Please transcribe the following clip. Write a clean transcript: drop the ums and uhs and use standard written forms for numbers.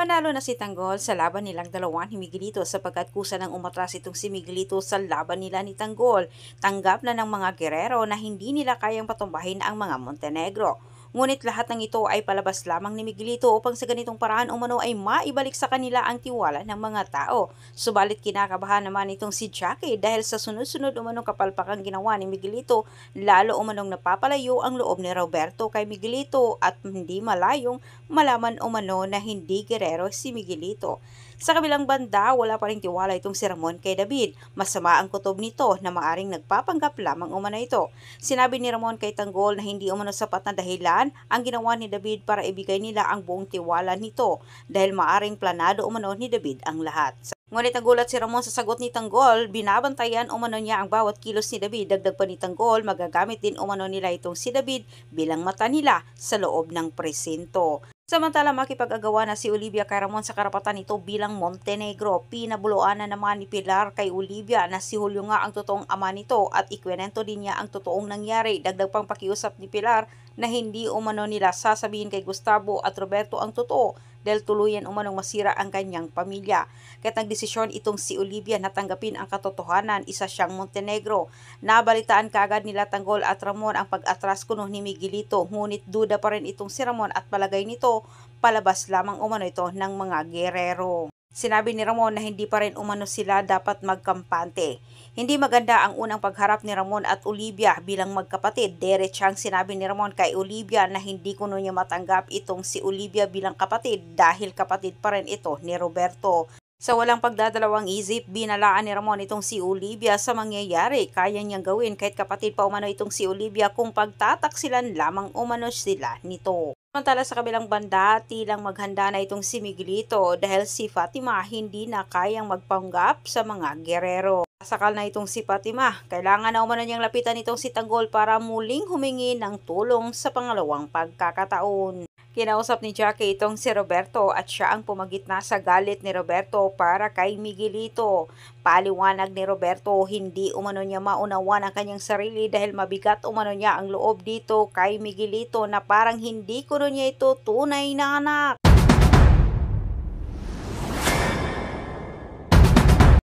Panalo na si Tanggol sa laban nilang dalawa ni Miguelito sapagkat kusa nang umatras itong si Miguelito sa laban nila ni Tanggol. Tanggap na ng mga Guerrero na hindi nila kayang patumbahin ang mga Montenegro. Ngunit lahat ng ito ay palabas lamang ni Miguelito upang sa ganitong paraan umano ay maibalik sa kanila ang tiwala ng mga tao. Subalit kinakabahan naman itong si Jackie dahil sa sunod-sunod umanong kapalpakang ginawa ni Miguelito, lalo umanong napapalayo ang loob ni Roberto kay Miguelito at hindi malayong malaman umano na hindi Guerrero si Miguelito. Sa kabilang banda, wala pa ring tiwala itong si Ramon kay David. Masama ang kutob nito na maaring nagpapanggap lamang umano ito. Sinabi ni Ramon kay Tanggol na hindi umano sapat na dahilan ang ginawa ni David para ibigay nila ang buong tiwala nito dahil maaring planado umano ni David ang lahat. Ngunit nagulat si Ramon sa sagot ni Tanggol, binabantayan umano niya ang bawat kilos ni David. Dagdag pa ni Tanggol, magagamit din umano nila itong si David bilang mata nila sa loob ng presinto. Samantala makipag-agawa na si Olivia kay Ramon sa karapatan nito bilang Montenegro. Pinabuluan na naman ni Pilar kay Olivia na si Julio nga ang totoong ama nito at ikwento din niya ang totoong nangyari. Dagdag pang pakiusap ni Pilar na hindi umano nila sasabihin kay Gustavo at Roberto ang totoo dahil tuluyan umanong masira ang kanyang pamilya. Kaya't nagdesisyon itong si Olivia na tanggapin ang katotohanan, isa siyang Montenegro. Nabalitaan kaagad nila Tanggol at Ramon ang pag-atras kuno ni Miguelito, ngunit duda pa rin itong si Ramon at palagay nito palabas lamang umano ito ng mga Guerrero. Sinabi ni Ramon na hindi pa rin umano sila dapat magkampante. Hindi maganda ang unang pagharap ni Ramon at Olivia bilang magkapatid. Diretsang sinabi ni Ramon kay Olivia na hindi kuno niya matanggap itong si Olivia bilang kapatid dahil kapatid pa rin ito ni Roberto. Sa walang pagdadalawang isip, binalaan ni Ramon itong si Olivia sa mangyayari. Kaya niyang gawin kahit kapatid pa umano itong si Olivia kung pagtataksilan lamang umano sila nito. Samantala sa kabilang banda, tilang maghanda na itong si Miguelito dahil si Fatima hindi na kayang magpanggap sa mga Guerrero. Sakal na itong si Fatima, kailangan na umano niyang lapitan itong si Tanggol para muling humingi ng tulong sa pangalawang pagkakataon. Kinausap ni Jackie itong si Roberto at siya ang pumagitna sa galit ni Roberto para kay Miguelito. Paliwanag ni Roberto, hindi umano niya maunawan ang kanyang sarili dahil mabigat umano niya ang loob dito kay Miguelito na parang hindi kuno niya ito tunay na anak.